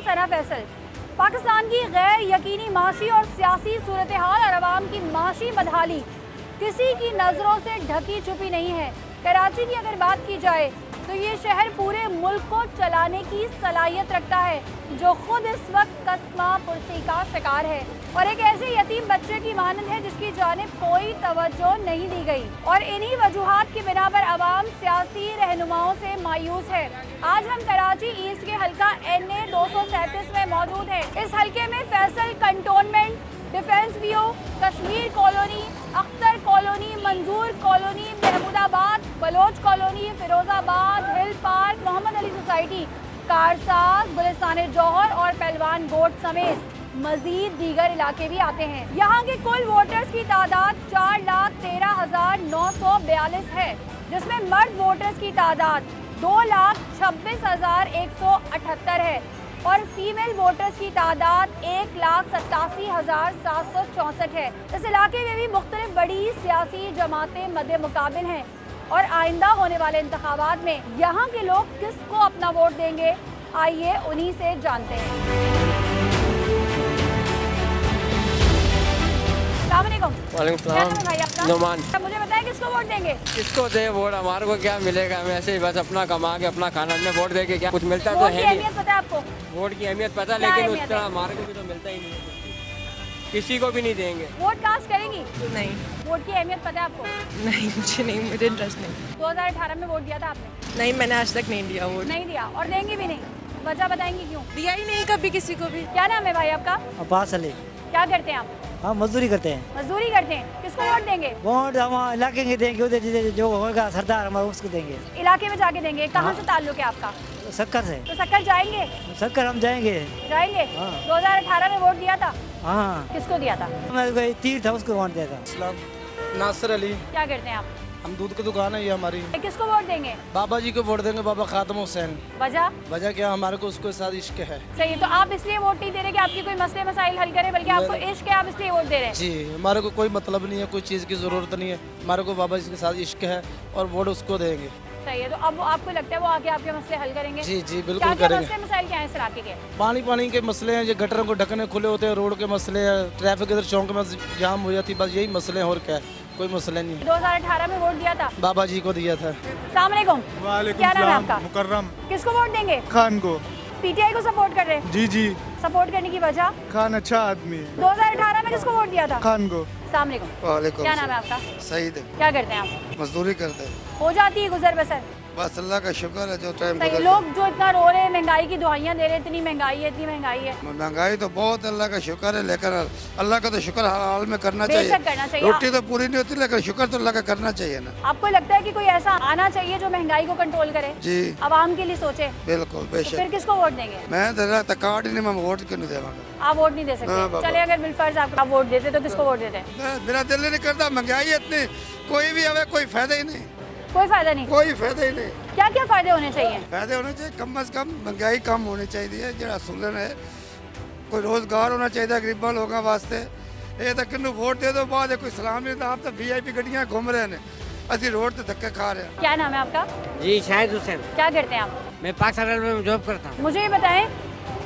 सना फैसल। पाकिस्तान की गैर यकीनी माशी और सियासी सूरत हाल और अवाम की माशी बदहाली किसी की नज़रों से ढकी छुपी नहीं है। कराची की अगर बात की जाए तो ये शहर पूरे मुल्क को चलाने की सलाहियत रखता है, जो खुद इस वक्त कस्मा पुरसी का शिकार है और एक ऐसे यतीम बच्चे की मानंद है जिसकी जानिब कोई तवज्जो नहीं दी गई। और इन्हीं वजूहात की बिना पर अवाम सियासी रहनुमाओं से मायूस है। आज हम कराची ईस्ट के हल्का NA 237 में मौजूद हैं। इस हल्के में Faisal Cantonment, Defence View, Kashmir Colony, Akhtar Colony, Manzoor Colony, Mahmoodabad, Baloch Colony, Firozabad, Hill Park, Mohammad Ali Society, Karsaz, Gulistan Jauhar और पहलवान गोट समेत मजीद दीगर इलाके भी आते हैं। यहाँ के कुल वोटर्स की तादाद 4,13,942 है, जिसमें मर्द वोटर्स की तादाद 2,26,178 है और फीमेल वोटर्स की तादाद 1,87,764 है। इस इलाके में भी मुख्तलिफ बड़ी सियासी जमातें मद्दे मुकाबिल हैं और आइंदा होने वाले इंतखाबात में यहाँ के लोग किसको अपना वोट देंगे, आइए उन्हीं से जानते हैं। वालेकुम क्या नाम है भाई आपका? नुमान। मुझे बताएं किसको वोट देंगे? किसको दे वोट, हमारे को क्या मिलेगा? हम ऐसे ही बस अपना कमा के अपना खाना में वोट दे के क्या कुछ मिलता तो वोट की है नहीं। अहमियत पता है आपको? वोट की अहमियत पता, क्या लेकिन अहमियत उस तरह है? हमारे को भी तो मिलता ही नहीं है, किसी को भी नहीं देंगे। वोट कास्ट करेंगी? नहीं वोट की अहमियत पता है आपको? नहीं मुझे इंटरेस्ट नहीं। 2018 में वोट दिया था आपने? नहीं मैंने आज तक नहीं दिया वोट। नहीं दिया और देंगे भी नहीं। वजह बताएंगी क्यों? दिया ही नहीं कभी किसी को भी। क्या नाम है भाई आपका? अब्बास अली। क्या करते हैं आप? हम मजदूरी करते हैं। मजदूरी करते हैं। किसको वोट देंगे? वोट हम इलाके के देंगे, उधर जो होगा सरदार हमारा उसको देंगे। इलाके में जाके देंगे। कहाँ से ताल्लुक है आपका? शक्कर से। तो शक्कर जाएंगे? शक्कर हम जाएंगे। जाएंगे। हाँ। 2018 में वोट दिया था? हाँ, किसको दिया था? हमारे तीर था उसको वोट दिया था। नासिर अली। क्या करते हैं आप? हम दूध की दुकान है ये हमारी। किसको वोट देंगे? बाबा जी को वोट देंगे, बाबा खातम हुसैन। वजह? वजह क्या, हमारे को उसके साथ इश्क है। सही है। तो आप इसलिए वोट नहीं दे रहे कि आपकी कोई मसले मसाइल हल करे, बल्कि आपको इश्क है, आप इसलिए वोट दे रहे हैं? जी, हमारे को कोई मतलब नहीं है, कोई चीज़ की ज़रूरत नहीं है, हमारे को बाबा जी के साथ इश्क है और वोट उसको देंगे। सही है। तो अब आपको लगता है वो आके आपके मसले हल करेंगे? जी जी बिल्कुल क्या करेंगे। मसले मसाइल क्या है इस इलाके के? पानी के मसले हैं, ये गटरों को ढकने खुले होते हैं, रोड के मसले हैं, ट्रैफिक इधर चौक में जाम हो जाती है, बस यही मसले हैं और क्या है, कोई मसला नहीं है। 2018 में वोट दिया था? बाबा जी को दिया था। अस्सलाम वालेकुम। क्या नाम है आपका? मुकर्रम किसको वोट देंगे? खान को। PTI को सपोर्ट कर रहे हैं? जी जी, सपोर्ट करने की वजह? खान अच्छा आदमी है। 2018 में किसको वोट दिया था? खान को। अस्सलाम वालेकुम। वालेकुम क्या नाम है आपका? सईद। क्या करते हैं आप? मजदूरी करते हैं, हो जाती है गुजर बसर? बस अल्लाह का शुक्र है जो टाइम सही है। गुजर लोग जो इतना रो रहे हैं, महंगाई की दुआइयां दे रहे हैं, इतनी महंगाई है, इतनी महंगाई है। महंगाई तो बहुत अल्लाह का शुक्र है, लेकिन अल्लाह का तो शुक्र हर हाल में करना चाहिए। बेशक करना चाहिए। रोटी तो पूरी नहीं होती, लेकिन शुक्र तो अल्लाह का करना चाहिए ना। आपको लगता है कि कोई ऐसा आना चाहिए जो महंगाई को कंट्रोल करे, जी आवाम के लिए सोचे? बिल्कुल तो फिर बेशक। किसको वोट देंगे? मैं तो कार्ड ही नहीं, मैं वोट क्यों नहीं देवांगा। आप वोट नहीं दे हाँ, सकते? बाबा। चले अगर बिलफर्ज आप वोट देते तो किसको वोट देते? मेरा दिल ही नहीं करता, महंगाई इतनी, कोई भी आवे कोई फायदा ही नहीं, कोई फायदा नहीं। कोई फायदा ही नहीं। क्या क्या फायदे होने चाहिए? फायदे होने चाहिए, कम अज कम महंगाई कम होनी चाहिए, जो सुलन है, कोई रोजगार होना चाहिए गरीबों लोगों वास्ते। ये तो किन्नू वोट दे दो बाद कोई सलाम नहीं, आप तो VIP गड्डियां घूम रहे हैं, असि रोड ते धक्के खा रहे हैं। क्या नाम है आपका? जी शाहिद हुसैन। क्या करते हैं आप? मैं पाकिस्तान रेलवे में जॉब करता हूँ। मुझे ये बताएं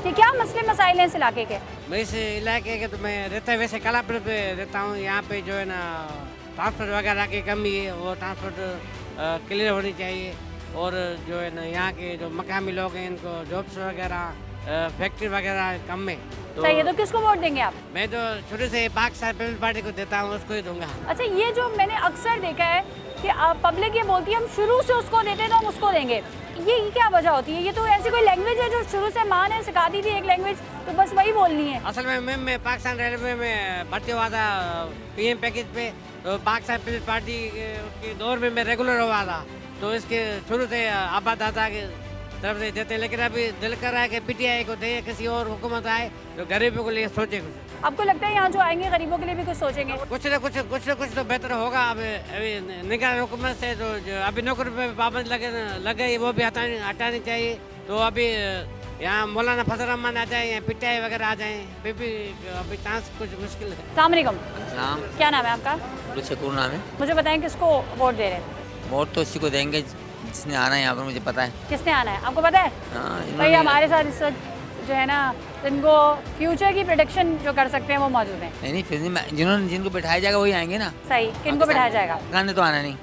कि क्या मसले मसाइल हैं इस इलाके के? मैं इस इलाके के तो मैं रहता वैसे कलापुर पे रहता हूँ। यहाँ पे जो है ना ट्रांसपोर्ट वगैरह की कमी है, वो ट्रांसपोर्ट क्लियर होनी चाहिए। और जो है ना यहाँ के जो मकामी लोग हैं, इनको जॉब्स वगैरह, फैक्ट्री वगैरह कम है। तो सही है। तो किसको वोट देंगे आप? मैं तो शुरू से पाकिस्तान पीपल्स पार्टी को देता हूँ, उसको ही दूंगा। अच्छा, ये जो मैंने अक्सर देखा है कि पब्लिक ये बोलती है हम शुरू से उसको देते हैं तो हम उसको देंगे, ये क्या वजह होती है? ये तो ऐसी कोई लैंग्वेज है जो शुरू से माँ ने सिखाती थी एक लैंग्वेज, तो बस वही बोलनी है। असल में मैं पाकिस्तान रेलवे में भर्ती हुआ था PM पैकेज पे, तो पाकिस्तान पीपल्स पार्टी के दौर में मैं रेगुलर हुआ था, तो इसके शुरू से आबा दादा के तरफ से देते, लेकिन अभी दिल कर रहा है कि PTI को दे, किसी और हुकूमत आए जो गरीबों के लिए सोचे कुछ। आपको लगता है यहाँ जो आएंगे गरीबों के लिए भी कुछ सोचेंगे? कुछ न कुछ तो बेहतर होगा। अभी निगरान हुकूमत से जो अभी नौकरी पे पाबंद लग गई, वो भी हटानी चाहिए। तो अभी यहाँ मौलाना फजल रहमान आ जाए, यहाँ PTI वगैरह आ जाए, अभी चांस कुछ मुश्किल है। अस्सलाम वालेकुम। क्या नाम है आपका? शकूर नाम है। मुझे बताएं किसको वोट दे रहे हैं? वोट तो उसी को देंगे जिसने आना है यहाँ पर, मुझे पता है। किसने आना है आपको पता है? हाँ, भाई हमारे साथ इस वक्त जो है ना जिनको फ्यूचर की प्रेडिक्शन जो कर सकते हैं वो मौजूद हैं। नहीं फिर नहीं, जिनको बिठाया जाएगा वही आएंगे ना। सही, किनको बिठाया जाएगा? खाने तो आना नहीं,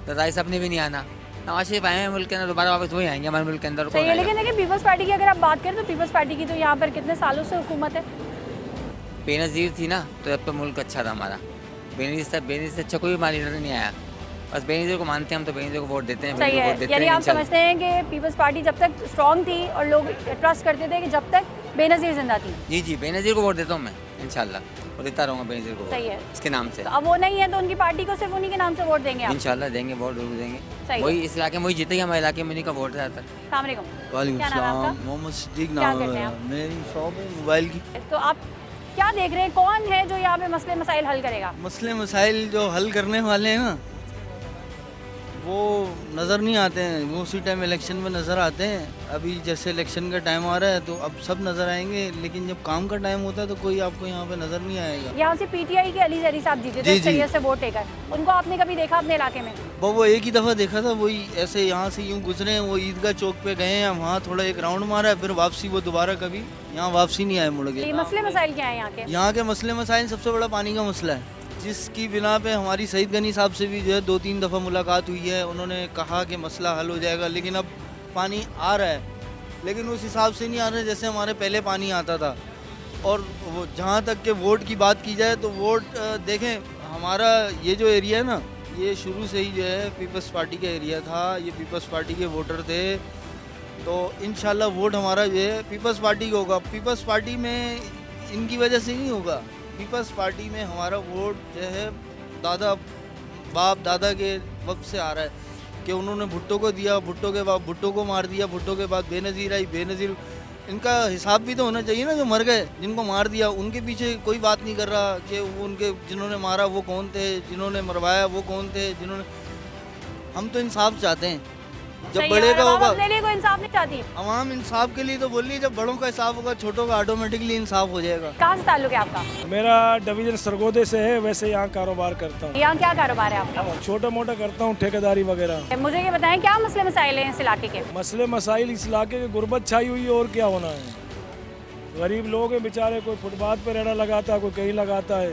तो राइस अपने भी नहीं आना, नवाज शरीफ आए हैं मुल्क के अंदर, दोबारा वापस वही आएंगे हमारे मुल्क के अंदर। सही है, लेकिन देखिए पीपल्स पार्टी की अगर आप बात करें तो पीपल्स पार्टी की तो यहाँ पर कितने सालों से हुकूमत है। बेनज़ीर थी ना तो अब तो मुल्क अच्छा था हमारा। बेनज़ीर से अच्छा कोई हमारा लीडर नहीं आया, बस बेनज़ीर को मानते हैं हम, तो बेनज़ीर को वोट देते हैं। सही है, यानी आप समझते हैं कि पीपल्स पार्टी जब तक स्ट्रांग थी और लोग ट्रस्ट करते थे कि जब तक बेनज़ीर जिंदा थी। जी बेनज़ीर को वोट देता हूँ मैं इंशाल्लाह, और देता रहूँगा बेनज़ीर को। सही है, इसके नाम से। तो अब वो नहीं है तो उनकी पार्टी को सिर्फ उन्हीं के नाम से वोट देंगे आप? इंशाल्लाह देंगे, वोट जरूर देंगे। सही वही इस इलाके में वही जीतेगी, हमारे इलाके में उन्हीं का वोट ज़्यादातर। अस्सलाम वालेकुम। वालेकुम क्या नाम है सलाम, आपका? मोहम्मद सिद्दीक क्या नाम करते हैं है आप? मेरी शॉप है मोबाइल की। तो आप क्या देख रहे हैं, कौन है जो यहाँ पे मसले मसाइल हल करेगा? मसले मसाइल जो हल करने वाले हैं ना वो नज़र नहीं आते हैं, वो उसी टाइम इलेक्शन में नज़र आते हैं। अभी जैसे इलेक्शन का टाइम आ रहा है तो अब सब नज़र आएंगे, लेकिन जब काम का टाइम होता है तो कोई आपको यहाँ पे नज़र नहीं आएगा। यहाँ से पीटीआई के अली जरी साहब जीते थे जी, जी। अक्सरियत से वोट लेकर, उनको आपने कभी देखा अपने इलाके में? वो एक ही दफ़ा देखा था, वही ऐसे यहाँ से यूँ गुजरे हैं, वो ईदगाह चौक पे गए हैं, वहाँ थोड़ा एक राउंड मारा है, फिर वापसी वो दोबारा कभी यहाँ वापसी नहीं आए मुड़ ये के। मसले मसाइल क्या है यहाँ के? यहाँ के मसले मसाइल सबसे बड़ा पानी का मसला है, जिसकी बिना पे हमारी सईद गनी साहब से भी जो है 2-3 दफ़ा मुलाकात हुई है। उन्होंने कहा कि मसला हल हो जाएगा, लेकिन अब पानी आ रहा है, लेकिन उस हिसाब से नहीं आ रहा है जैसे हमारे पहले पानी आता था। और वो जहाँ तक के वोट की बात की जाए तो वोट देखें, हमारा ये जो एरिया है ना, ये शुरू से ही जो है पीपल्स पार्टी का एरिया था, ये पीपल्स पार्टी के वोटर थे, तो इंशाल्लाह वोट हमारा जो है पीपल्स पार्टी को होगा। पीपल्स पार्टी में इनकी वजह से नहीं होगा, पीपल्स पार्टी में हमारा वोट जो है बाप दादा के वक्त से आ रहा है कि उन्होंने भुट्टो को दिया, भुट्टो के बाद भुट्टो को मार दिया, भुट्टो के बाद बेनज़ीर आई, बेनज़ीर। इनका हिसाब भी तो होना चाहिए ना, जो मर गए जिनको मार दिया उनके पीछे कोई बात नहीं कर रहा कि वो उनके जिन्होंने मारा वो कौन थे, जिन्होंने मरवाया वो कौन थे, जिन्होंने। हम तो इंसाफ चाहते हैं, जब सही बड़े है, का और आवाम होगा। अपने लिए कोई इंसाफ नहीं चाहती। आवाम इंसाफ के लिए तो बोलिए, जब बड़ों का हिसाब होगा छोटों का ऑटोमेटिकली इंसाफ हो जाएगा। कहाँ से ताल्लुक है आपका? मेरा डिवीजन सरगोदे से है, वैसे यहाँ कारोबार करता हूँ, यहाँ क्या कारोबार है आपका? छोटा मोटा करता हूँ, ठेकेदारी वगैरह। मुझे ये बताएं क्या मसले मसाइल हैं इस इलाके के? मसले मसाइल इस इलाके के गुर्बत छाई हुई है, और क्या होना है। गरीब लोग हैं बेचारे, कोई फुटपाथ पे रेड़ा लगाता है, कोई कहीं लगाता है,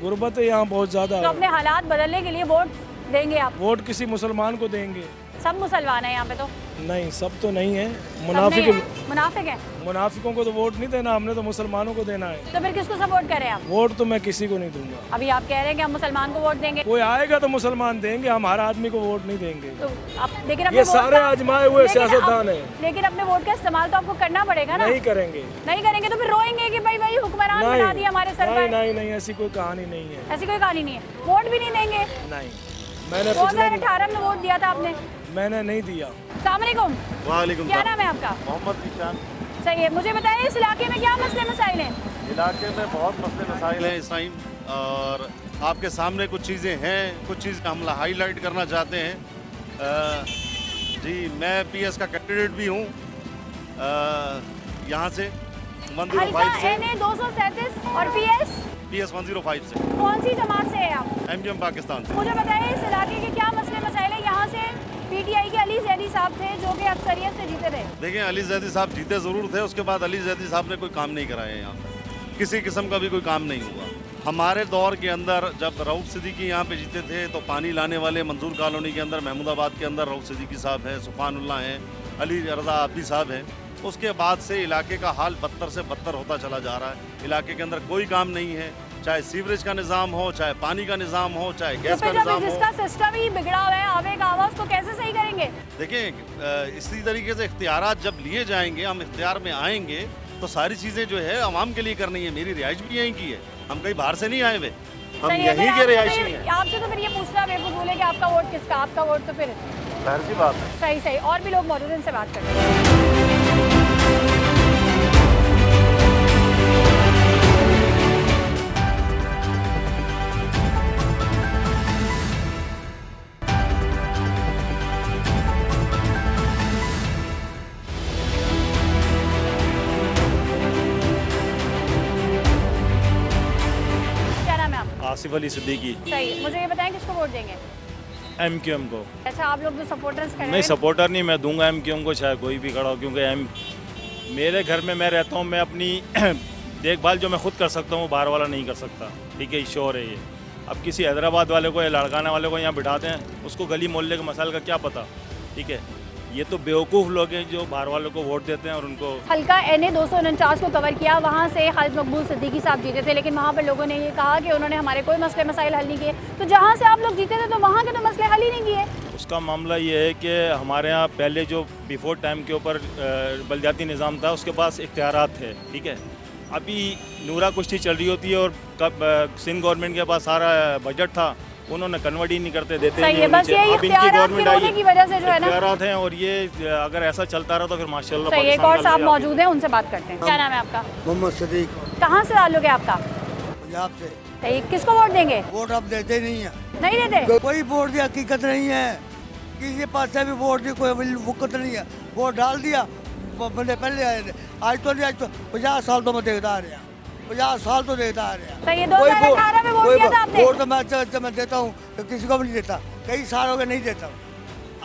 गुर्बत है यहाँ बहुत ज़्यादा तो अपने है। हालात बदलने के लिए वोट देंगे आप? वोट किसी मुसलमान को देंगे? सब मुसलमान है यहाँ पे तो? नहीं, सब तो नहीं है, मुनाफिक है। मुनाफिकों को तो वोट नहीं देना हमने, तो मुसलमानों को देना है। तो फिर किसको सपोर्ट करें आप? वोट तो मैं किसी को नहीं दूंगा। अभी आप कह रहे हैं कि हम मुसलमान को वोट देंगे, कोई आएगा तो मुसलमान देंगे, हम हर आदमी को वोट नहीं देंगे। तो आप लेकिन अपने ये वोट सारे का- आजमाए हुए लेकिन सियासतदान आप- हैं। लेकिन अपने वोट का इस्तेमाल तो आपको करना पड़ेगा ना। नहीं करेंगे। नहीं करेंगे तो फिर रोएंगे कि भाई वही हुक्मरान बना दिया हमारे सर पर। नहीं, ऐसी कोई कहानी नहीं है। ऐसी कोई कहानी नहीं है। वोट भी नहीं देंगे? नहीं, मैंने 2018 में वोट दिया था आपने? मैंने नहीं दिया। अस्सलामुअलैकुम। वालेकुम क्या नाम है आपका? मोहम्मद ईशान। सही है, मुझे बताइए इस इलाके में क्या मसले मसाइल हैं? इलाके में बहुत मसले मसाइल हैं इस टाइम, और आपके सामने कुछ चीज़ें हैं, कुछ चीज़ें हम हाईलाइट करना चाहते हैं। जी, मैं पीएस का कैंडिडेट भी हूँ, यहाँ से 105 से, NA 237 और PS 105 से, कौन सी जमात से है आप? MGM पाकिस्तान से। मुझे बताइए इस इलाके के क्या मसले मसाइल हैं? यहाँ से पीटीआई के अली जैदी साहब थे जो कि अक्सरियत से जीते थे। देखिए, अली जैदी साहब जीते ज़रूर थे, उसके बाद अली जैदी साहब ने कोई काम नहीं कराया यहाँ पर, किसी किस्म का भी कोई काम नहीं हुआ। हमारे दौर के अंदर जब रऊफ सिद्दीकी यहाँ पे जीते थे तो पानी लाने वाले मंजूर कॉलोनी के अंदर, महमूदाबाद के अंदर रऊफ सिद्दीकी साहब हैं, सुफ़ानुल्लाह हैं, अली रज़ा आबदी साहब हैं। उसके बाद से इलाके का हाल बदतर से बदतर होता चला जा रहा है। इलाके के अंदर कोई काम नहीं है, चाहे सीवरेज का निज़ाम हो, चाहे पानी का निज़ाम हो, चाहे गैस का निज़ाम हो। जिसका सिस्टम ही बिगड़ा हुआ है, आवे का आवाज़, उसको कैसे सही करेंगे? देखें, इसी तरीके से इख्तियारात जब लिए जाएंगे, हम इख्तियार में आएंगे तो सारी चीज़ें जो है आवाम के लिए करनी है। मेरी रिहाइश भी यहीं की है, हम कहीं बाहर से नहीं आए हुए, हम सही है, यहीं फिर के रिहायशी आपसे हैं। आपसे तो फिर ये पूछना बेफजूल है कि आपका वोट किसका? आपका वोट तो फिर जाहिर सी बात है। सही और भी लोग मौजूद हैं, इनसे बात करते हैं। क्या नाम है आपका? आसिफ अली सिद्दीकी। सही, मुझे ये बताएं किसको वोट देंगे? MQM को। अच्छा, आप लोग जो सपोर्टर्स कर रहे नहीं, हैं। सपोर्टर नहीं, मैं दूंगा MQM को, चाहे कोई भी खड़ा हो, क्योंकि मेरे घर में मैं रहता हूँ, मैं अपनी देखभाल जो मैं खुद कर सकता हूँ वो बाहर वाला नहीं कर सकता, ठीक है, श्योर है ये। अब किसी हैदराबाद वाले को या लड़काना वाले को यहाँ बिठाते हैं, उसको गली मोहल्ले के मसाइल का क्या पता, ठीक है। ये तो बेवकूफ़ लोग हैं जो बाहर वालों को वोट देते हैं और उनको। हल्का NA 249 को कवर किया, वहाँ से खालिद मकबूल सिद्दीकी साहब जीते थे, लेकिन वहाँ पर लोगों ने ये कहा कि उन्होंने हमारे कोई मसले मसाइल हल नहीं किए। तो जहाँ से आप लोग जीते थे तो वहाँ के तो मसले हल ही नहीं किए। उसका मामला ये है कि हमारे यहाँ पहले जो बिफोर टाइम के ऊपर बलदियाती निज़ाम था, उसके पास इख्तियारात थे, ठीक है। अभी नूरा कुश्ती चल रही होती है और सिंध गवर्नमेंट के पास सारा बजट था, उन्होंने कन्वर्ट ही नहीं करते, देते सही है, बस यही इख्तियारात के होने की वजह से जो है ना इख्तियारात हैं, और ये अगर ऐसा चलता रहा तो फिर माशाल्लाह। सही है, एक और साहब मौजूद हैं, उनसे बात करते हैं। क्या नाम है आपका? मोहम्मद सदीक। कहाँ से ताल्लुक है आपका? पंजाब से। सही, किसको वोट देंगे? वोट आप देते नहीं है। नहीं देते? कोई वोट की हकीकत नहीं है, किसी के पास से भी वोट की कोई वक़्त नहीं है। वोट डाल दिया, बंदे पहले आए थे, आज तो 50 साल तो मैं देखता आ रहा, 50 साल तो देखता आ रहा। सही है, 2018 में वोट दिया था आपने? वोट तो मैं देता हूँ, तो किसी को भी नहीं देता, कई साल हो गए नहीं देता हूँ।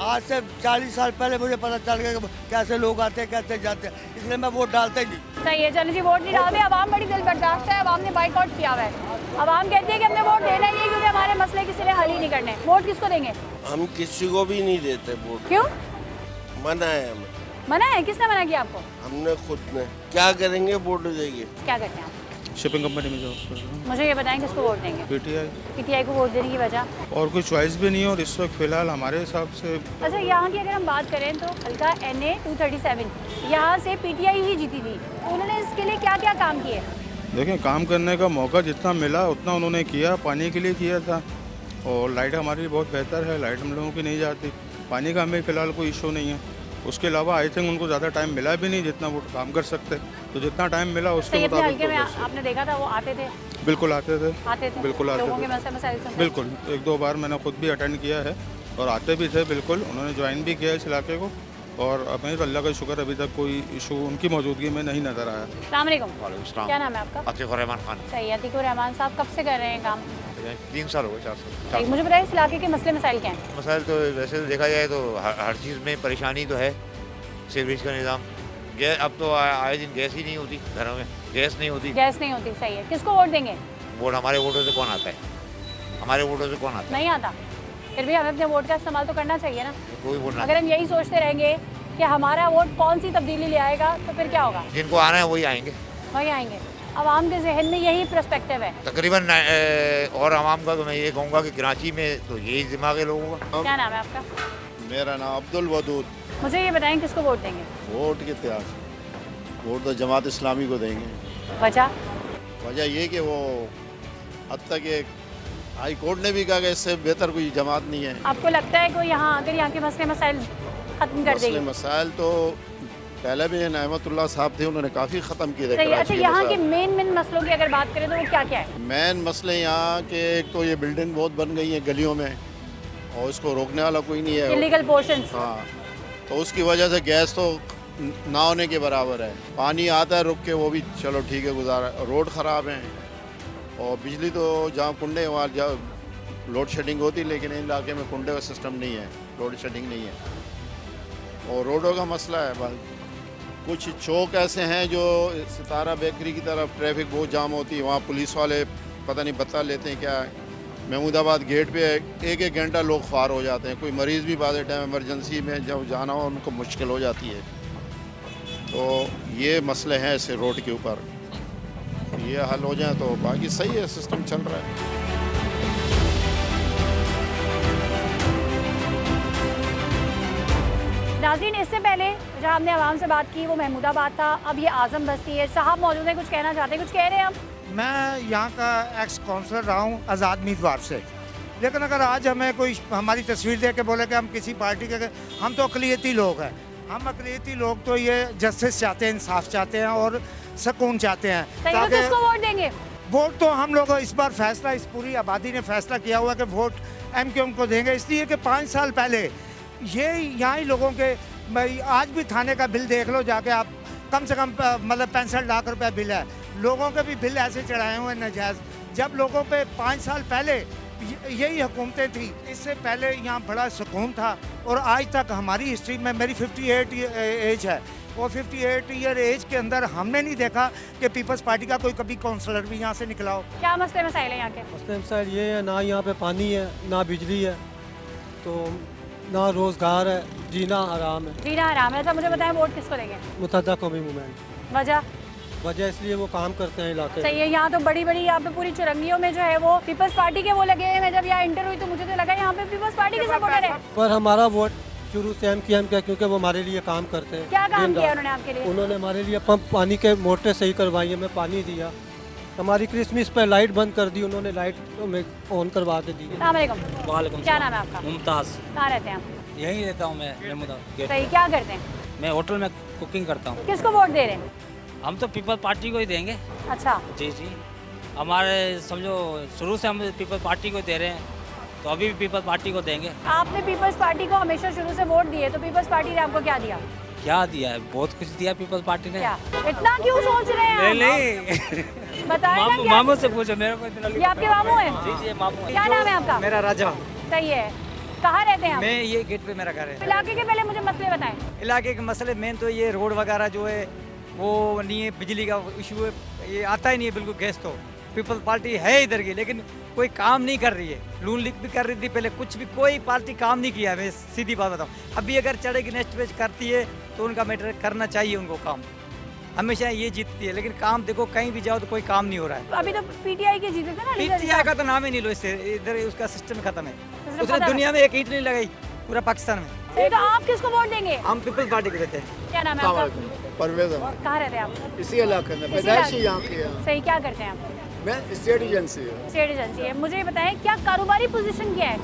आज से 40 साल पहले मुझे पता चल गया कि कैसे लोग आते हैं, कैसे जाते हैं, इसलिए मैं वोट डालता ही नहीं। सही है, चलो जी, वोट नहीं डालते। अवाम बड़ी दिल बर्दाश्त है, अवाम ने बाइकआउट किया हुआ है। अवाम कहती है कि हमने वोट देना ही नहीं क्योंकि हमारे मसले किसी ने हल ही नहीं करने। वोट किसको देंगे? हम किसी को भी नहीं देते वोट। क्यों मना है हमें। मना है? किसने मना किया आपको? हमने खुद ने। क्या करेंगे, वोट देंगे। क्या करते हैं आप? शिपिंग कंपनी में जॉब कर रहा हूँ। मुझे ये बताएं, किसको वोट देंगे? PTI को वोट देने की वजह? और कोई चॉइस भी नहीं है, और इस वक्त फ़िलहाल हमारे हिसाब से। अच्छा, यहाँ की अगर हम बात करें तो हल्का NA 237 यहाँ से PTI ही जीती थी, तो उन्होंने इसके लिए क्या क्या काम किए? देखें, काम करने का मौका जितना मिला उतना उन्होंने किया। पानी के लिए किया था, और लाइट हमारी बहुत बेहतर है, लाइट हम लोगों की नहीं जाती। पानी का हमें फ़िलहाल कोई इशू नहीं है। उसके अलावा आई थिंक उनको ज़्यादा टाइम मिला भी नहीं जितना वो काम कर सकते, तो जितना टाइम मिला उसके मुताबिक हल्के में तो आपने देखा था वो आते थे? बिल्कुल आते थे, बिल्कुल आते थे, लोगों के मसले मसाइल सुनते? बिल्कुल, 1-2 बार मैंने खुद भी अटेंड किया है और आते भी थे। बिल्कुल, उन्होंने ज्वाइन भी किया इस इलाके को, और अपने तो अल्लाह का शुक्र अभी तक कोई इशू उनकी मौजूदगी में नहीं नजर आया। अस्सलाम वालेकुम। क्या नाम है आपका? अतीकुर रहमान खान। सही है, अतीकुर रहमान साहब कब से कर रहे हैं काम? 3 साल हो गए, 4 साल। मुझे बताइए, इस इलाके के मसले मसाइल क्या हैं? मसाइल तो वैसे देखा जाए तो हर चीज़ में परेशानी तो है। सीवरेज का निज़ाम, गैस, अब तो आए दिन गैस ही नहीं होती घरों में, गैस नहीं होती। सही है, किसको वोट देंगे? वोट हमारे वोटों से कौन आता है? हमारे वोटों से कौन आता है? नहीं आता। फिर भी हमें अपने वोट का इस्तेमाल तो करना चाहिए ना। कोई वोट अगर हम यही सोचते रहेंगे कि हमारा वोट कौन सी तब्दीली ले आएगा, तो फिर क्या होगा? जिनको आना है वही आएंगे। वही आएंगे। आवाम के जहन में यही पर्सपेक्टिव है तकरीबन। और आवाम का तो मैं ये कहूँगा कि कराची में तो यही दिमाग है लोगों का। क्या नाम है आपका? मेरा नाम अब्दुल वदूद। मुझे ये बताएं, किसको वोट देंगे? वोट के इतिहास, वोट तो जमात इस्लामी को देंगे। वजह ये कि वो अब तक एक हाई कोर्ट ने भी कहा कि इससे बेहतर कोई जमात नहीं है। आपको लगता है कि यहाँ आकर यहाँ के मसले मसाइल खत्म कर देगी? मसाइल तो पहले भी नहमतुल्लाह साहब थे, उन्होंने काफ़ी ख़त्म किए थे। अच्छा, यहाँ के मेन मसलों की अगर बात करें तो वो क्या क्या है? मेन मसले यहाँ के, एक तो ये बिल्डिंग बहुत बन गई है गलियों में, और इसको रोकने वाला कोई नहीं है। Illegal portions. हाँ, तो उसकी वजह से गैस तो ना होने के बराबर है। पानी आता है रुक के, वो भी चलो ठीक है गुजारा। रोड ख़राब हैं, और बिजली तो जहाँ कुंडे वहाँ जहाँ लोड शेडिंग होती, लेकिन इन इलाके में कुंडे का सिस्टम नहीं है, लोड शेडिंग नहीं है। और रोडों का मसला है। बस कुछ चौक ऐसे हैं जो सितारा बेकरी की तरफ ट्रैफिक बहुत जाम होती है, वहाँ पुलिस वाले पता नहीं बता लेते हैं क्या है। महमूदाबाद गेट पे 1-1 घंटा लोग ख्वार हो जाते हैं। कोई मरीज़ भी बाद टाइम इमरजेंसी में जब जाना हो उनको मुश्किल हो जाती है। तो ये मसले हैं ऐसे रोड के ऊपर, ये हल हो जाए तो बाकी सही है, सिस्टम चल रहा है। नाज़रीन, इससे पहले जहाँ हमने आवाम से बात की वो महमूदाबाद था, अब ये आज़म बस्ती है। साहब मौजूद है, कुछ कहना चाहते हैं? कुछ कह रहे हैं आप? मैं यहाँ का एक्स काउंसलर रहा हूँ आज़ाद उम्मीदवार से, लेकिन अगर आज हमें कोई हमारी तस्वीर दे के बोले कि हम किसी पार्टी के, हम तो अक़लियती लोग हैं। हम अक़लियती लोग तो ये जस्टिस चाहते हैं, इंसाफ चाहते हैं और सुकून चाहते हैं। तो किसको वोट देंगे? वोट तो हम लोग इस बार फैसला, इस पूरी आबादी ने फैसला किया हुआ कि वोट MQM को देंगे, इसलिए कि 5 साल पहले ये यहाँ ही लोगों के, आज भी थाने का बिल देख लो जाके आप, कम से कम मतलब 65 लाख रुपया बिल है। लोगों के भी बिल ऐसे चढ़ाए हुए नाजायज़, जब लोगों पे 5 साल पहले यही हुकूमतें थी। इससे पहले यहाँ बड़ा सुकून था, और आज तक हमारी हिस्ट्री में, मेरी 58 एज है, और 58 ईयर एज के अंदर हमने नहीं देखा कि पीपल्स पार्टी का कोई कभी काउंसलर भी यहाँ से निकला हो। क्या मसले मसाइल है यहाँ के? मसले मसाइल ये है, ना यहाँ पे पानी है, ना बिजली है, तो ना रोज़गार है, जीना हराम है। जीना हराम है। अच्छा मुझे बताएं, वोट किसको देंगे? मुत्तहदा कौमी मूवमेंट। वजह इसलिए वो काम करते हैं इलाके। सही है। यहाँ तो बड़ी बड़ी यहाँ पे पूरी चुरंगियों में जो है वो पीपल्स पार्टी के वो लगे हैं। मैं जब यहाँ इंटर हुई तो मुझे तो लगा यहाँ पे पीपल्स पार्टी के सपोर्टर है। पर हमारा वोट शुरू से एम किया, क्योंकि वो हमारे लिए काम करते हैं। क्या काम किया उन्होंने आपके लिए? उन्होंने हमारे लिए पंप पानी के मोटरें सही करवाई, हमें पानी दिया, हमारी क्रिसमस पर लाइट बंद कर दी उन्होंने, लाइट हमें ऑन करवा के दी। वालेकुम। क्या नाम है आपका? मुमताज़। कहाँ रहते हैं आप? यहीं रहता हूँ मैं। सही। क्या करते हैं? मैं होटल में कुकिंग करता हूँ। किसको वोट दे रहे हैं? हम तो पीपल पार्टी को ही देंगे। अच्छा जी जी, हमारे समझो शुरू से हम पीपल पार्टी को दे रहे हैं, तो अभी भी पीपल पार्टी को देंगे। आपने पीपल्स पार्टी को हमेशा शुरू से वोट दिए, तो पीपल्स पार्टी ने आपको क्या दिया? क्या दिया है? बहुत कुछ दिया पीपल पार्टी ने। क्या? इतना क्यों सोच रहे हैं? नहीं बताएं ना क्या? मामू से पूछो, मेरे को इतना। ये आपके मामू हैं? जी जी मामू। क्या नाम है आपका? मेरा राजा। सही है। कहाँ रहते हैं आप? मैं ये गेट पे मेरा घर है। इलाके के पहले मुझे मसले बताएं। इलाके के मसले मेन तो ये रोड वगैरह जो है वो नहीं है, बिजली का इशू है, ये आता ही नहीं है बिल्कुल। गैस तो पीपल पार्टी है इधर की, लेकिन कोई काम नहीं कर रही है। लून लीक भी कर रही थी पहले, कुछ भी कोई पार्टी काम नहीं किया है। मैं सीधी बात बताऊँ, अभी अगर चढ़ेगी नेक्स्ट पेज करती है तो उनका मैटर करना चाहिए उनको काम। हमेशा ये जीतती है, लेकिन काम देखो कहीं भी जाओ तो कोई काम नहीं हो रहा है। अभी तो पीटीआई के जीते थे ना। पीटीआई का तो नाम ही नहीं लो, इससे इधर उसका सिस्टम खत्म है। उसने दुनिया में एक ईंट नहीं लगाई पूरा पाकिस्तान में। तो आप किसको वोट देंगे? हम पीपल पार्टी को देते हैं। क्या नाम है आपका? परवेज। कहाँ रहते हैं आप? इसी इलाके में, पैदाइश ही यहाँ की है। सही। क्या करते हैं आप? मैं स्टेट एजेंसी है। स्टेट एजेंसी है। मुझे ये बताएं, क्या कारोबारी पोजीशन क्या है?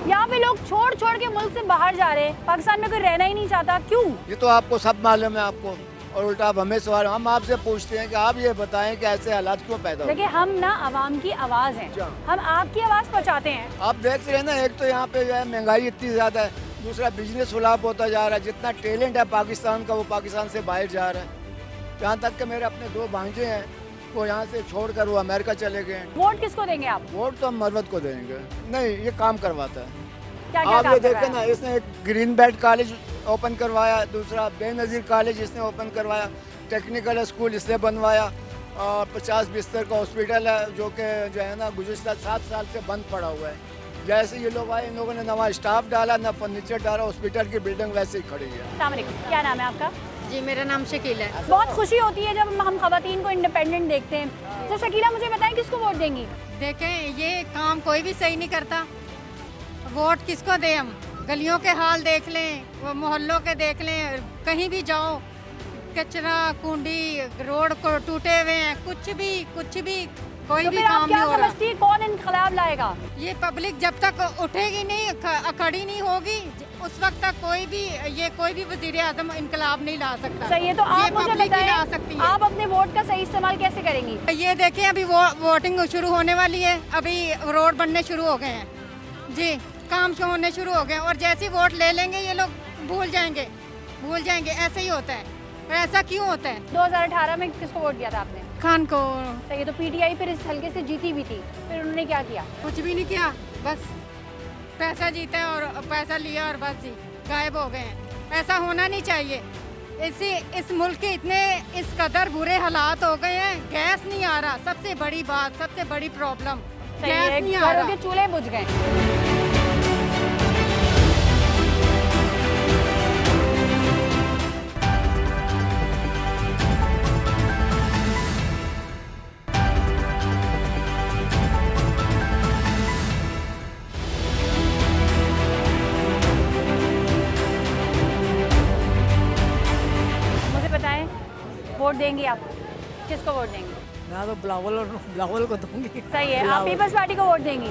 यहाँ पे लोग छोड़ छोड़ के मुल्क से बाहर जा रहे हैं, पाकिस्तान में कोई रहना ही नहीं चाहता, क्यों? ये तो आपको सब मालूम है आपको, और उल्टा आप हमें सवाल, हम आपसे पूछते हैं कि आप ये बताएं कि ऐसे हालात क्यों पैदा हुए? देखिए हम ना आवाम की आवाज़ हैं, हम आपकी आवाज़ पहुँचाते हैं। आप देख रहे हैं ना, एक तो यहाँ पे जो है महंगाई इतनी ज़्यादा है, दूसरा बिजनेस फ्लॉप होता जा रहा है। जितना टैलेंट है पाकिस्तान का वो पाकिस्तान से बाहर जा रहा है। यहाँ तक कि मेरे अपने 2 भांजे हैं, वो यहाँ से छोड़कर वो अमेरिका चले गए। वोट किसको देंगे आप? वोट तो हम मरवत को देंगे। नहीं, ये काम करवाता है। क्या आप काम ये कर रहा देखें ना, इसने एक ग्रीन बेल्ट कॉलेज ओपन करवाया, दूसरा बेनज़ीर कॉलेज इसने ओपन करवाया, टेक्निकल स्कूल इसने बनवाया, और 50 बिस्तर का हॉस्पिटल है जो कि जो है ना गुज़िश्ता 7 साल से बंद पड़ा हुआ है। जैसे ये लोग आए, इन लोगों ने नवा स्टाफ डाला, ना फर्नीचर डाला, हॉस्पिटल की बिल्डिंग वैसे ही खड़ी है। अस्सलाम वालेकुम। क्या नाम है आपका? जी मेरा नाम शकीला है। बहुत खुशी होती है जब हम खवातीन को इंडिपेंडेंट देखते हैं। तो शकीला मुझे बताएं, किसको वोट देंगी? देखें ये काम कोई भी सही नहीं करता, वोट किसको दें हम? गलियों के हाल देख लें, वो मोहल्लों के देख लें, कहीं भी जाओ कचरा कुंडी, रोड को टूटे हुए हैं, कुछ भी कोई तो भी फिर आप काम क्या नहीं हो रहा। समझती है, कौन इनकलाब लाएगा? ये पब्लिक जब तक उठेगी नहीं, खड़ी नहीं होगी, उस वक्त तक कोई भी वजीर आजम इनकलाब नहीं ला सकता। सही है। तो आप मुझे पब्लिक ही ला बताएं, सकती है। आप अपने वोट का सही इस्तेमाल कैसे करेंगी? ये देखें अभी वोटिंग शुरू होने वाली है, अभी रोड बनने शुरू हो गए हैं जी, काम होने शुरू हो गए, और जैसे ही वोट ले लेंगे ये लोग भूल जाएंगे। ऐसे ही होता है। और ऐसा क्यों होता है? 2018 में किसको वोट दिया था आपने? खान को। सही है। तो पीटीआई फिर इस हल्के से जीती भी थी, फिर उन्होंने क्या किया? कुछ भी नहीं किया, बस पैसा जीता और पैसा लिया और बस जी गायब हो गए हैं। ऐसा होना नहीं चाहिए। इस मुल्क के इस कदर बुरे हालात हो गए हैं, गैस नहीं आ रहा, सबसे बड़ी बात, सबसे बड़ी प्रॉब्लम गैस नहीं आ रहा। घरों के चूल्हे बुझ गए। वोट देंगी आप? किसको वोट देंगी? मैं तो बिलावल को दूंगी। सही है। आप पीपल्स पार्टी को वोट देंगी?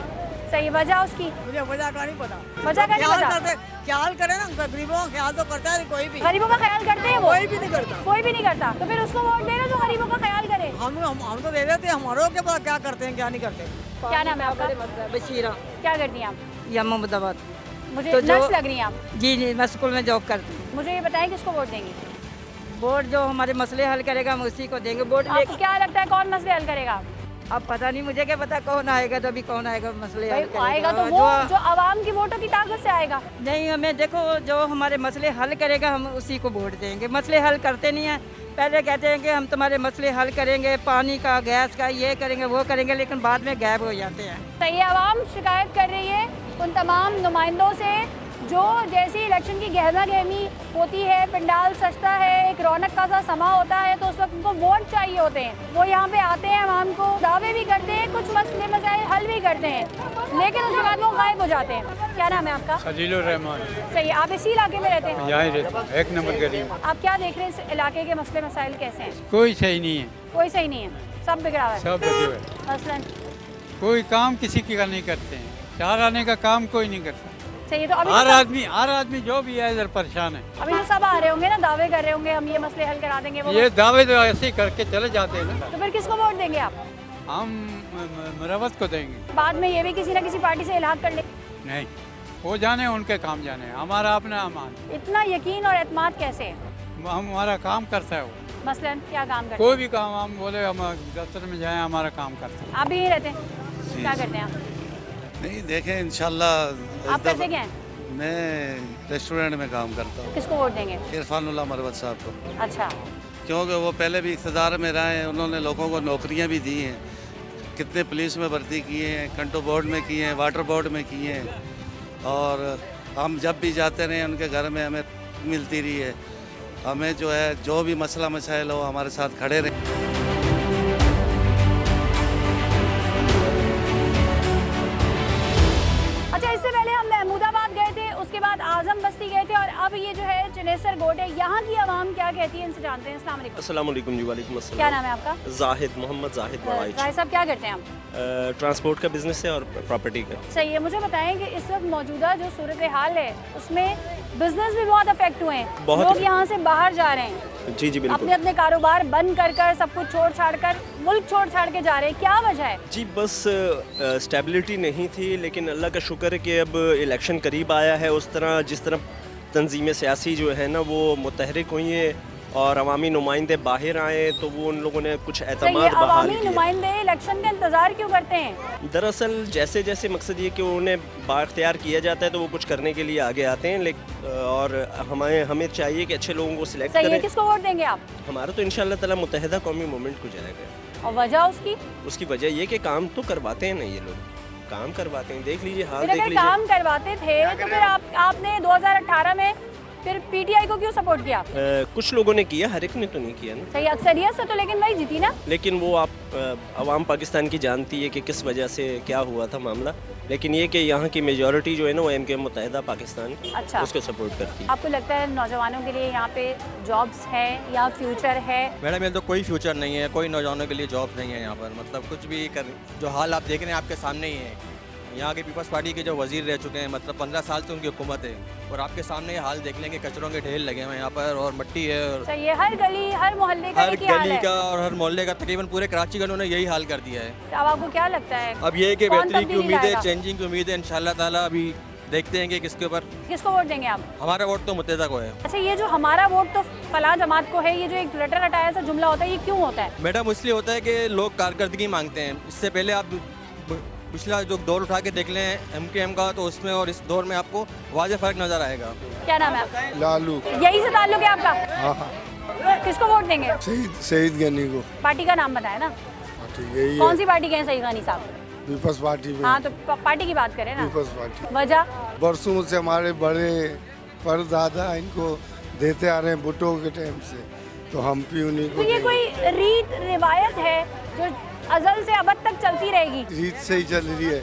सही है। वजह उसकी? मुझे वजह का नहीं पता। वजह का नहीं पता? ख्याल करे ना, गरीबों का ख्याल तो करता है कोई भी। गरीबों का ख्याल करते हैं वो? कोई भी नहीं करता। कोई भी नहीं करता। तो फिर उसको वोट देना जो गरीबों का ख्याल करे। हम तो दे देते, हमारों के पास क्या करते हैं क्या नहीं करते। क्या नाम है आपका? बशीरा। क्या करती हैं आप? यमदाबाद। मुझे नर्स लग रही है आप? जी मैं स्कूल में जॉब करती हूँ। मुझे ये बताएं, किसको वोट देंगी? वोट जो हमारे मसले हल करेगा हम उसी को देंगे। वोट आपको क्या लगता है कौन मसले हल करेगा? अब पता नहीं, मुझे क्या पता कौन आएगा, तो अभी कौन आएगा मसले हल करेगा। आएगा तो वो जो आवाम की वोटों की ताकत से आएगा। नहीं, हमें देखो जो हमारे मसले हल करेगा हम उसी को वोट देंगे। मसले हल करते नहीं हैं, पहले कहते हैं कि हम तुम्हारे मसले हल करेंगे, पानी का, गैस का, ये करेंगे वो करेंगे, लेकिन बाद में गायब हो जाते हैं। तो ये आवाम शिकायत कर रही है उन तमाम नुमाइंदों से जो जैसी इलेक्शन की गहमा गहमी होती है, पंडाल सजता है, एक रौनक का सा समा होता है, तो उस वक्त उनको वोट चाहिए होते हैं। वो यहाँ पे आते हैं, आवाम को दावे भी करते हैं, कुछ मसले मसाइल हल भी करते हैं, लेकिन उसके बाद वो गायब हो जाते हैं। क्या नाम है आपका? खलीलुर रहमान। सही, आप इसी इलाके में रहते हैं? यहाँ ही रहते हैं, 1 नंबर गली में। आप क्या देख रहे हैं इस इलाके के मसले मसाइल कैसे हैं? कोई सही नहीं है, कोई सही नहीं है, सब बिगड़ा हुआ है। सब बिगड़े हुए हैं। मसलन कोई काम किसी का नहीं करते हैं, शहर आने का काम कोई नहीं करता। सही है, तो अभी हर आदमी जो भी है इधर परेशान है। अभी तो सब आ रहे होंगे ना, दावे कर रहे होंगे हम ये मसले हल करा देंगे, वो ये दावे तो ऐसे ही करके चले जाते हैं ना। तो फिर किसको वोट देंगे आप? हम मरवत को देंगे। बाद में ये भी किसी ना किसी पार्टी से इलाहाक कर ले। नहीं, वो जाने उनके काम जाने, हमारा अपना अमान। इतना यकीन और एतमाद कैसे है? हमारा काम करता है वो। मसलन क्या काम करते कोई भी काम हम बोले हम दफ्तर में जाए, हमारा काम करता है। आप भी यहीं रहते हैं? क्या करते हैं आप? नहीं, देखें इंशाल्लाह। आप करते क्या हैं? मैं रेस्टोरेंट में काम करता हूँ। किसको वोट देंगे? इरफानुल्लाह मरवत साहब को। अच्छा, क्योंकि वो पहले भी इक़्तिदार में रहे हैं, उन्होंने लोगों को नौकरियाँ भी दी हैं, कितने पुलिस में भर्ती किए हैं, कंट्रोल बोर्ड में किए हैं, वाटर बोर्ड में किए हैं, और हम जब भी जाते रहे उनके घर में हमें मिलती रही है। हमें जो है जो भी मसला मसाइल हो हमारे साथ खड़े रहे। अच्छा, इससे पहले हम महमूदाबाद गए थे, उसके बाद आजम बस्ती गए थे, और अब ये जो है चनेसर गोट है। यहाँ की आवाम क्या कहती है, इनसे जानते हैं। अस्सलाम वालेकुम। अस्सलाम वालेकुम जी। वालेकुम अस्सलाम। क्या नाम है आपका? जाहिद, मोहम्मद जाहिद बड़ाइच। जाहिद साहब, क्या करते हैं आप? ट्रांसपोर्ट का बिजनेस है और प्रॉपर्टी का। सही है, मुझे बताएं कि इस वक्त मौजूदा जो सूरत हाल है उसमें बिजनेस भी बहुत अफेक्ट हुए हैं, लोग यहाँ से बाहर जा रहे हैं। जी जी, बिल्कुल। अपने अपने कारोबार बंद कर सब कुछ छोड़ छाड़ कर मुल्क छोड़ छाड़ के जा रहे हैं, क्या वजह है? जी, बस स्टेबिलिटी नहीं थी, लेकिन अल्लाह का शुक्र है कि अब इलेक्शन करीब आया है। उस तरह जिस तरह तंजीमें सियासी जो है ना वो मुतहरिक हुई है और अवामी नुमाइंदे बाहर आए, तो वो उन लोगों ने कुछ एतमाद बहाल अवामी किया। नुमाइंदे इलेक्शन का इंतजार क्यों करते हैं? दरअसल जैसे जैसे मकसद ये कि उन्हें बाख्तियार किया जाता है तो वो कुछ करने के लिए आगे आते हैं, और हमें चाहिए कि अच्छे लोगों को सिलेक्ट करें। किसको वोट देंगे आप? हमारा तो इंशाअल्लाह ताला मुत्तहिदा कौमी मूवमेंट को जाएगा। और वजह उसकी वजह ये कि काम तो करवाते हैं ना, ये लोग काम करवाते हैं। देख लीजिए हाल, फिर देख अगर लीजिए। काम करवाते थे तो फिर आपने 2018 में फिर पीटीआई को क्यों सपोर्ट किया? कुछ लोगों ने किया, हर एक ने तो नहीं किया ना। सही, अक्सरियत से तो लेकिन भाई जीती ना। लेकिन वो अवाम पाकिस्तान की जानती है कि किस वजह से क्या हुआ था मामला, लेकिन ये कि यहाँ की मेजॉरिटी जो है ना वो एमके मुत्तहिदा पाकिस्तान अच्छा, उसको सपोर्ट करती है। आपको लगता है नौजवानों के लिए यहाँ पे जॉब्स है या फ्यूचर है? मैडम, ये तो कोई फ्यूचर नहीं है, कोई नौजवानों के लिए जॉब नहीं है यहाँ पर। मतलब कुछ भी कर, जो हाल आप देख रहे हैं आपके सामने ही है। यहाँ की पीपल्स पार्टी के जो वजीर रह चुके हैं, मतलब 15 साल से उनकी हुकूमत है, और आपके सामने ये हाल देख लेंगे, कचरों के ढेर लगे हुए हैं यहाँ पर, और मिट्टी है, और सही है, हर गली हर मोहल्ले का हर एक ही हाल गली है। का और हर मोहल्ले का, तकरीबन पूरे कराची का उन्होंने यही हाल कर दिया है। अब आपको क्या लगता है अब ये है कि कौन बेहतरी की तब्दीली उम्मीद है, लाएगा? चेंजिंग की उम्मीद है इंशाल्लाह ताला। अभी देखते हैं कि किसके ऊपर किसको वोट देंगे आप? हमारा वोट तो मुत्तहिदा को है। अच्छा, ये जो हमारा वोट तो फलां जमात को है, ये जो एक रटा रटाया सा जुमला होता है, ये क्यों होता है? मैडम, इसलिए होता है कि लोग कारकर्दगी मांगते हैं। इससे पहले आप पिछला जो दौर उठा के देख लें एमकेएम का, तो उसमें और इस दौर में आपको वाज़ेह फ़र्क नज़र आएगा। क्या नाम है आपका? लालू। यही से ताल्लुक है आपका? हाँ। किसको वोट देंगे? शहीद गनी को। पार्टी का नाम बताया ना। यही कौन सी पार्टी के हैं शहीद गनी साहब? पीपल्स पार्टी में। हाँ, तो पार्टी की बात करें ना। Peoples party. वजह? बरसों से हमारे बड़े परदादा इनको देते आ रहे हैं भुट्टो के टाइम से, तो हम भी उन्हीं को। तो ये कोई रीत रिवायत है जो अजल से अबद तक चलती रहेगी? रीत से ही चल रही है,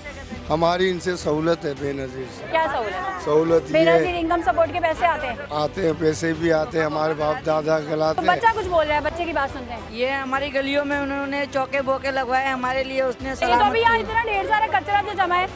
हमारी इनसे सहूलत है बेनजीर से। क्या सहूलत? सहूलत ये बेनजीर इनकम सपोर्ट के पैसे आते हैं? आते हैं, पैसे भी आते हैं, हमारे बाप दादा तो गलाते हैं। बच्चा कुछ बोल रहा है, बच्चे की बात सुनते हैं। ये हमारी गलियों में उन्होंने चौके बोके लगवाए हमारे लिए, उसने तो अभी यहाँ इतना ढेर सारा कचरा जो जमा है,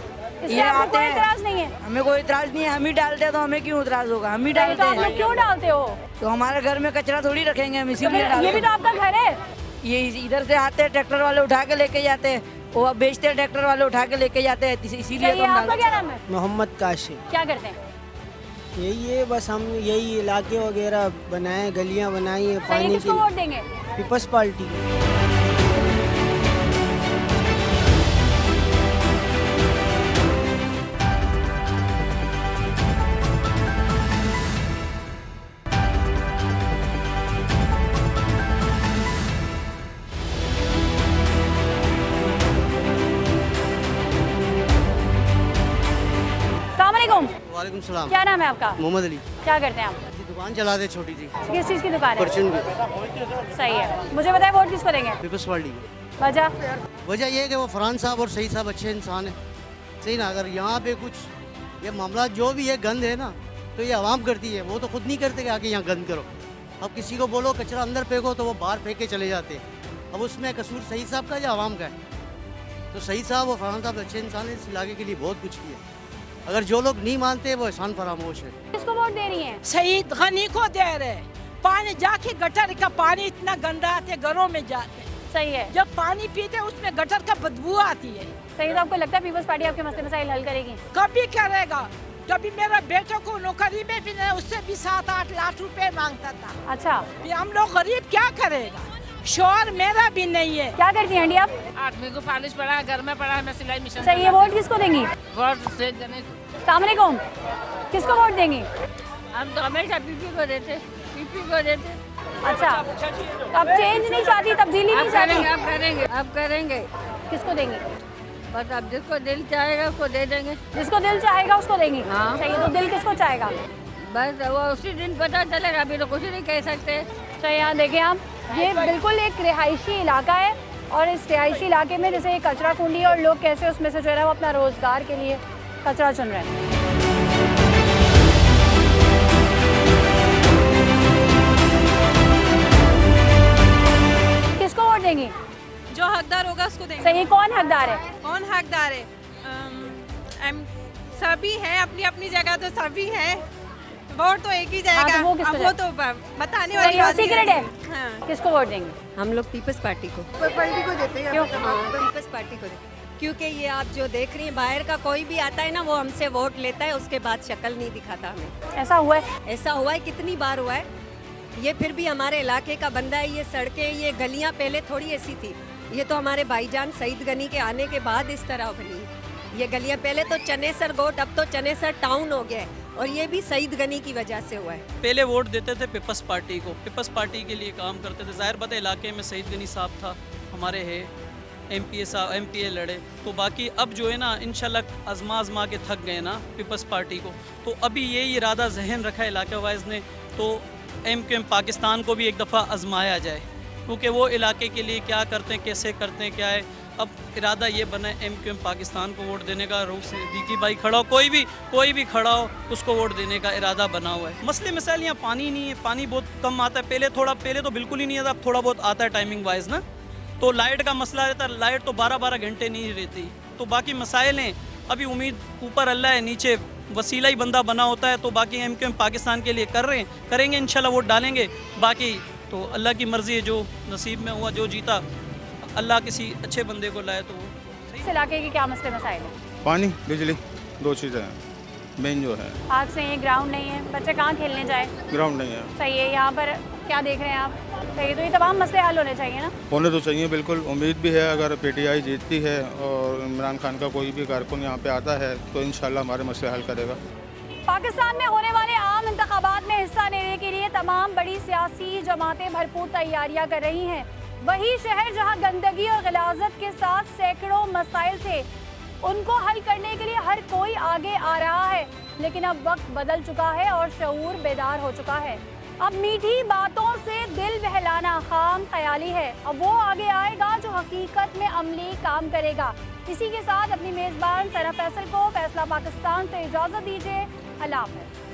इसलिए आपको कोई इतराज नहीं है? हमें कोई इतराज नहीं है, हम ही डालते हैं, तो हमें क्यों इतराज होगा? हम ही तो डालते आप लोग हैं। क्यों डालते हो? तो हमारे घर में कचरा थोड़ी रखेंगे हम, तो इसीलिए फिर डालते ये भी तो आपका घर है। ये इधर से आते हैं, ट्रैक्टर वाले उठा के लेके जाते हैं, वो अब बेचते हैं, ट्रैक्टर वाले उठा के लेके जाते हैं, इसीलिए तो हम आपका क्या नाम है? मोहम्मद काशिम। क्या करते हैं? यही है, बस हम यही इलाके वगैरह बनाए, गलियां बनाई है सही, पानी किसको वोट देंगे? Peoples party. वालेकुम सलाम। क्या नाम है आपका? मोहम्मद अली। क्या करते हैं आप? दुकान चलाते छोटी सी। किस चीज़ की दुकान है? परचून की। सही है। मुझे बताए वोट किसको देंगे? Peoples party. वजह ये है कि वो फरहान साहब और सईद साहब अच्छे इंसान हैं, सही ना। अगर यहाँ पे कुछ ये मामला जो भी है गंद है ना, तो ये आवाम करती है, वो तो खुद नहीं करते कि आके यहाँ गंद करो। अब किसी को बोलो कचरा अंदर फेंको तो वो बाहर फेंक के चले जाते हैं। अब उसमें कसूर सईद साहब का या आवाम का है? तो सईद साहब और फरहान साहब अच्छे इंसान हैं, इस इलाके के लिए बहुत कुछ किया। अगर जो लोग नहीं मानते वो एहसान फरामोश है। किसको वोट दे रही हैं? सईद गनी को दे रहे। पानी जाके गटर का पानी इतना गंदा आते घरों में जाते। सही है। जब पानी पीते उसमें गटर का बदबू आती है। सही। तो आपको लगता है पीपल्स पार्टी आपके मसले मसाइल हल करेगी? कभी करेगा। कभी मेरा बेटे को नौकरी में भी नहीं, उससे भी 7-8 लाख रुपए मांगता था। अच्छा। फिर हम लोग गरीब क्या करेगा? शोर मेरा भी नहीं है। क्या करती हैं आंटी आप? आदमी को फालिश पड़ा है, घर में पड़ा है, मैं सिलाई मशीन। सही है। वोट किसको देंगी? वोट से जने। सलामकुम। किसको वोट देंगी? हम तो हमेशा पीपी को देते, पीपी को देते। अच्छा, तो अब चेंज नहीं चाहती, तब्दीली नहीं चाहती? अब करेंगे, अब करेंगे। किसको देंगी? बस अब जिसको दिल चाहेगा उसको दे देंगे। जिसको दिल चाहेगा उसको देंगी? हाँ। सही है। तो दिल किसको चाहेगा? बस वो उसी दिन पता चलेगा, अभी तो कुछ नहीं कह सकते। सही। यहाँ देखें आप, ये बिल्कुल एक रिहायशी इलाका है और इस रिहायशी इलाके में जैसे ये कचरा कुंडी है और लोग कैसे उसमें से जो है ना वो अपना रोजगार के लिए कचरा चुन रहे हैं। किसको वोट देंगी? जो हकदार होगा उसको देंगे। सही। कौन हकदार है? कौन हकदार है? सभी हैं, अपनी अपनी जगह तो सभी हैं। वोट तो एक ही जाएगा। हाँ, तो वो किसको अब वो तो बताने वाली बात सीक्रेट है। हाँ। किसको वोट देंगे? हम लोग पीपल्स पार्टी को। पार्टी को देते हैं। क्यों? पीपल्स पार्टी को क्योंकि ये आप जो देख रही हैं, बाहर का कोई भी आता है ना, वो हमसे वोट लेता है, उसके बाद शक्ल नहीं दिखाता हमें। ऐसा हुआ है? ऐसा हुआ है, कितनी बार हुआ है। ये फिर भी हमारे इलाके का बंदा है। ये सड़कें, ये गलियां पहले थोड़ी ऐसी थी। ये तो हमारे भाईजान सईद गनी के आने के बाद इस तरह बनी। ये गलियां पहले तो चनेसर गोट, अब तो चनेसर टाउन हो गया है, और ये भी सईद गनी की वजह से हुआ है। पहले वोट देते थे पीपल्स पार्टी को, पीपल्स पार्टी के लिए काम करते थे। जाहिर बात है इलाके में सईद गनी साहब था, हमारे है एमपीए लड़े, तो बाकी अब जो है ना इंशाल्लाह आजमा के थक गए ना पीपल्स पार्टी को। तो अभी यही इरादा जहन रखा है इलाका वाइज ने, तो एमक्यूएम पाकिस्तान को भी एक दफ़ा आजमाया जाए, क्योंकि वो इलाके के लिए क्या करते हैं, कैसे करते हैं, क्या है। अब इरादा ये बना है एमक्यूएम पाकिस्तान को वोट देने का। रूफ सिद्दीकी भाई खड़ा हो, कोई भी खड़ा हो, उसको वोट देने का इरादा बना हुआ है। मसले मसाइल यहाँ पानी नहीं है, पानी बहुत कम आता है। पहले तो बिल्कुल ही नहीं आता, अब थोड़ा बहुत आता है टाइमिंग वाइज ना। तो लाइट का मसला रहता है, लाइट तो 12-12 घंटे नहीं रहती। तो बाकी मसाइल हैं, अभी उम्मीद ऊपर अल्लाह है, नीचे वसीला ही बंदा बना होता है। तो बाकी एमक्यूएम पाकिस्तान के लिए कर रहे हैं, करेंगे इंशाल्लाह, वोट डालेंगे। बाकी तो अल्लाह की मर्ज़ी है, जो नसीब में हुआ, जो जीता, अल्लाह किसी अच्छे बंदे को लाए तो वो। इस इलाके के क्या मसले मसाइल हैं? पानी, बिजली, 2 चीज़ें हैं मेन जो है। आज से ये ग्राउंड नहीं है, बच्चे कहाँ खेलने जाए? ग्राउंड नहीं है। सही है। यहाँ पर क्या देख रहे हैं आप? सही। तो ये तमाम मसले हल होने चाहिए ना? होने तो चाहिए, बिल्कुल। उम्मीद भी है अगर पीटीआई जीतती है और इमरान खान का कोई भी कारकुन यहाँ पे आता है तो इंशाल्लाह हमारे मसले हल करेगा। पाकिस्तान में होने वाले आम इंतखाबात में हिस्सा लेने के लिए तमाम बड़ी सियासी जमातें भरपूर तैयारियां कर रही हैं। वही शहर जहां गंदगी और गलाजत के साथ सैकड़ों मसाइल थे, उनको हल करने के लिए हर कोई आगे आ रहा है। लेकिन अब वक्त बदल चुका है और शऊर बेदार हो चुका है। अब मीठी बातों से दिल बहलाना खाम ख्याली है। अब वो आगे आएगा जो हकीकत में अमली काम करेगा। इसी के साथ अपनी मेज़बान सरा फैसल को फैसला पाकिस्तान से इजाज़त दीजिए। अल्लाह हाफ़िज़।